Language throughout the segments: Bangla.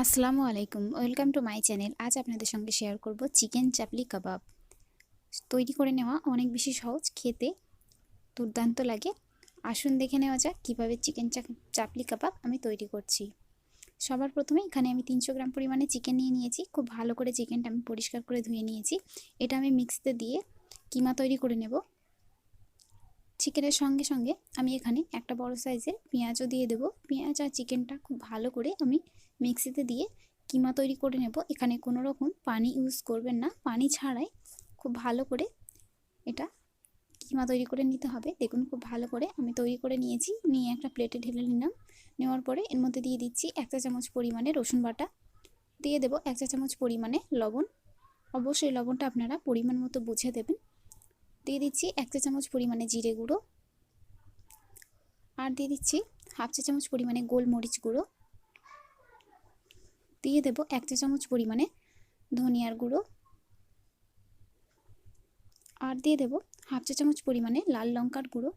আসসালামু আলাইকুম, ওয়েলকাম টু মাই চ্যানেল। আজ আপনাদের সঙ্গে শেয়ার করব চিকেন চাপলি কাবাব। তৈরি করে নেওয়া অনেক বেশি সহজ, খেতে দুর্দান্ত লাগে। আসুন দেখে নেওয়া যাক কীভাবে চিকেন চাপলি কাবাব আমি তৈরি করছি। সবার প্রথমে এখানে আমি 300 গ্রাম পরিমাণে চিকেন নিয়ে নিয়েছি। খুব ভালো করে চিকেনটা আমি পরিষ্কার করে ধুয়ে নিয়েছি। এটা আমি মিক্সিতে দিয়ে কিমা তৈরি করে নেব। চিকেনের সঙ্গে সঙ্গে আমি এখানে একটা বড় সাইজের পেঁয়াজও দিয়ে দেবো। পেঁয়াজ আর চিকেনটা খুব ভালো করে আমি মিক্সিতে দিয়ে কিমা তৈরি করে নেব। এখানে কোনো রকম পানি ইউজ করবেন না, পানি ছাড়াই খুব ভালো করে এটা কিমা তৈরি করে নিতে হবে। দেখুন খুব ভালো করে আমি তৈরি করে নিয়েছি, নিয়ে একটা প্লেটে ঢেলে নিলাম। নেওয়ার পরে এর মধ্যে দিয়ে দিচ্ছি 1 চা চামচ পরিমাণে রসুন বাটা, দিয়ে দেবো 1 চা চামচ পরিমাণে লবণ। অবশ্যই লবণটা আপনারা পরিমাণ মতো বুঝে দেবেন। দিয়ে দিচ্ছি 1 চা চামচ পরিমাণে জিরে গুঁড়ো, আর দিয়ে দিচ্ছি হাফ চা চামচ পরিমাণে গোলমরিচ গুঁড়ো, দিয়ে দেব 1 চা চামচ পরিমাণে ধনিয়ার গুঁড়ো, আর দিয়ে দেব হাফ চা চামচ পরিমাণে লাল লঙ্কার গুঁড়ো,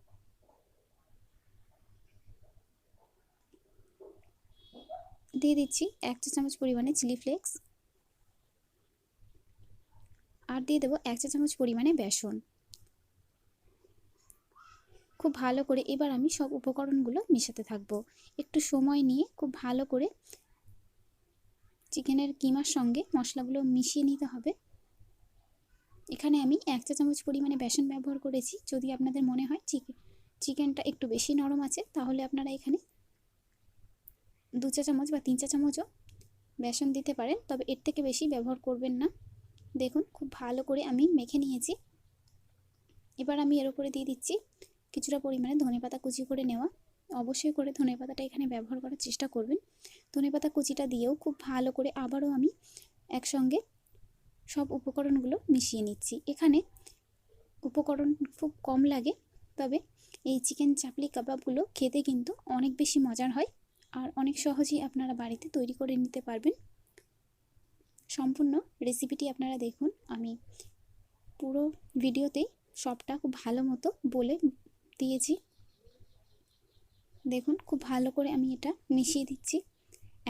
দিয়ে দিচ্ছি 1 চা চামচ পরিমাণে চিলি ফ্লেক্স, আর দিয়ে দেব 1 চা চামচ পরিমাণে বেসন। খুব ভালো করে এবার আমি সব উপকরণগুলো মেশাতে থাকবো। একটু সময় নিয়ে খুব ভালো করে চিকেনের কিমার সঙ্গে মশলাগুলো মিশিয়ে নিতে হবে। এখানে আমি 1 চা চামচ পরিমাণে বেসন ব্যবহার করেছি। যদি আপনাদের মনে হয় চিকেনটা একটু বেশি নরম আছে, তাহলে আপনারা এখানে 2 চা চামচ বা 3 চা চামচও বেসন দিতে পারেন, তবে এর থেকে বেশি ব্যবহার করবেন না। দেখুন খুব ভালো করে আমি মেখে নিয়েছি। এবার আমি এর উপরে দিয়ে দিচ্ছি কিছুটা পরিমাণে ধনেপাতা কুচি করে নেওয়া। অবশ্যই করে ধনেপাতাটা এখানে ব্যবহার করার চেষ্টা করবেন। ধনেপাতা কুচিটা দিয়েও খুব ভালো করে আবারও আমি একসঙ্গে সব উপকরণগুলো মিশিয়ে নিচ্ছি। এখানে উপকরণ খুব কম লাগে, তবে এই চিকেন চাপলি কাবাবগুলো খেতে কিন্তু অনেক বেশি মজার হয়, আর অনেক সহজেই আপনারা বাড়িতে তৈরি করে নিতে পারবেন। সম্পূর্ণ রেসিপিটি আপনারা দেখুন। আমি পুরো ভিডিওতেই সবটা খুব ভালো মতো বলে দিয়েছি। দেখুন খুব ভালো করে আমি এটা মিশিয়ে দিচ্ছি।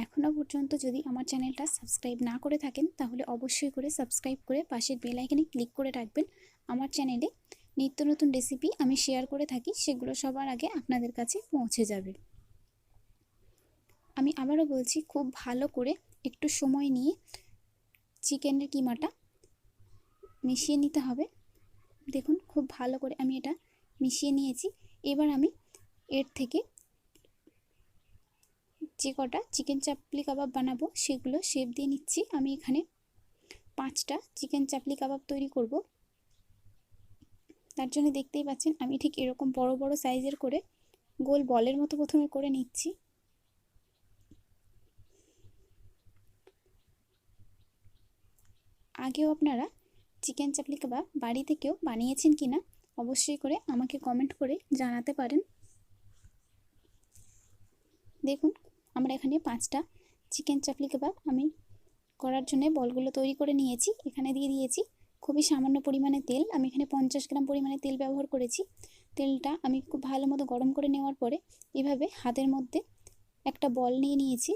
এখনও পর্যন্ত যদি আমার চ্যানেলটা সাবস্ক্রাইব না করে থাকেন, তাহলে অবশ্যই করে সাবস্ক্রাইব করে পাশের বেল আইকনে ক্লিক করে রাখবেন। আমার চ্যানেলে নিত্য নতুন রেসিপি আমি শেয়ার করে থাকি, সেগুলো সবার আগে আপনাদের কাছে পৌঁছে যাবে। আমি আবারও বলছি, খুব ভালো করে একটু সময় নিয়ে চিকেনের কিমাটা মিশিয়ে নিতে হবে। দেখুন খুব ভালো করে আমি এটা মিশিয়ে নিয়েছি। এবার আমি এর থেকে যে কটা চিকেন চাপলি কাবাব বানাবো সেগুলো শেপ দিয়ে নিচ্ছি। আমি এখানে 5টা চিকেন চাপলি কাবাব তৈরি করব। তার জন্য দেখতেই পাচ্ছেন আমি ঠিক এরকম বড় বড় সাইজের করে গোল বলের মতো প্রথমে করে নিচ্ছি। আগেও আপনারা চিকেন চাপলি কাবাব বাড়িতে কেউ বানিয়েছেন কিনা অবশ্যই করে আমাকে কমেন্ট করে জানাতে পারেন। দেখুন আমরা এখানে 5টা চিকেন চাপলি কাবাব আমি করার জন্য বলগুলো তৈরি করে নিয়েছি। এখানে দিয়ে দিয়েছি খুবই সামান্য পরিমাণে তেল। আমি এখানে 50 গ্রাম পরিমাণে তেল ব্যবহার করেছি। তেলটা আমি খুব ভালো মতো গরম করে নেওয়ার পরে এভাবে হাতের মধ্যে একটা বল নিয়ে নিয়েছি।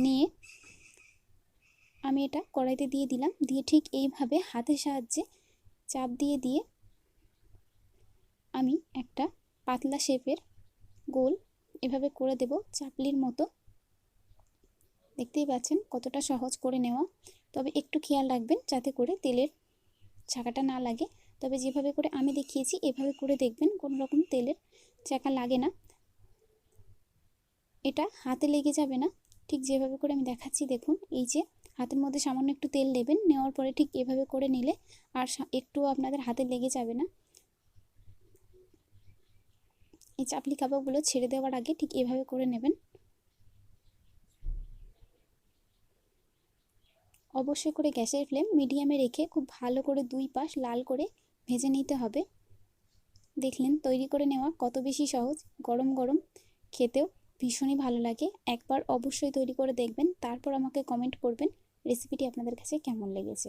নিয়ে আমি এটা কড়াইতে দিয়ে দিলাম। দিয়ে ঠিক এইভাবে হাতের সাহায্যে চাপ দিয়ে দিয়ে আমি একটা পাতলা শেপের গোল এভাবে করে দেব চাপলির মতো। দেখতেই পাচ্ছেন কতটা সহজ করে নেওয়া। তবে একটু খেয়াল রাখবেন যাতে করে তেলের ছাকাটা না লাগে। তবে যেভাবে করে আমি দেখিয়েছি এভাবে করে দেখবেন, কোনো রকম তেলের চাকা লাগে না, এটা হাতে লেগে যাবে না। ঠিক যেভাবে করে আমি দেখাচ্ছি দেখুন, এই যে হাতের মধ্যে সামান্য একটু তেল নেবেন, নেওয়ার পরে ঠিক এভাবে করে নিলে আর একটুও আপনাদের হাতে লেগে যাবে না। এই চাপলি কাবাবগুলো ছেড়ে দেওয়ার আগে ঠিক এভাবে করে নেবেন। অবশ্যই করে গ্যাসের ফ্লেম মিডিয়ামে রেখে খুব ভালো করে দুই পাশ লাল করে ভেজে নিতে হবে। দেখলেন তৈরি করে নেওয়া কত বেশি সহজ, গরম গরম খেতেও ভীষণই ভালো লাগে। একবার অবশ্যই তৈরি করে দেখবেন, তারপর আমাকে কমেন্ট করবেন রেসিপিটি আপনাদের কাছে কেমন লেগেছে।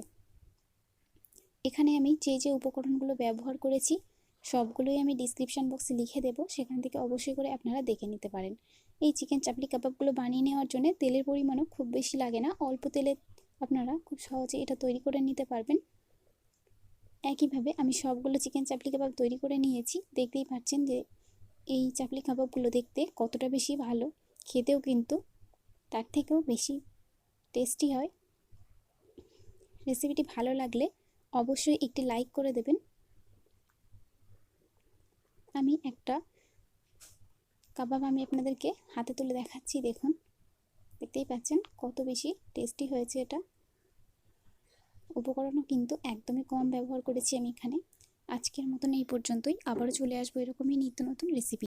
এখানে আমি যে যে উপকরণগুলো ব্যবহার করেছি সবগুলোই আমি ডিসক্রিপশান বক্সে লিখে দেব, সেখান থেকে অবশ্যই করে আপনারা দেখে নিতে পারেন। এই চিকেন চাপলি কাবাবগুলো বানিয়ে নেওয়ার জন্য তেলের পরিমাণও খুব বেশি লাগে না, অল্প তেলে আপনারা খুব সহজে এটা তৈরি করে নিতে পারবেন। একইভাবে আমি সবগুলো চিকেন চাপলি কাবাব তৈরি করে নিয়েছি। দেখতেই পাচ্ছেন যে এই চাপলি কাবাবগুলো দেখতে কতটা বেশি ভালো, খেতেও কিন্তু তার থেকেও বেশি টেস্টি হয়। রেসিপিটি ভালো লাগলে অবশ্যই একটি লাইক করে দেবেন। আমি একটা কাবাব আপনাদেরকে হাতে তুলে দেখাচ্ছি, দেখুন, দেখতেই পাচ্ছেন কত বেশি টেস্টি হয়েছে এটা। উপকরণও কিন্তু একদমই কম ব্যবহার করেছি আমি এখানে। আজকের মতন এই পর্যন্তই, আবারও চলে আসবো এরকমই নিত্য নতুন রেসিপি।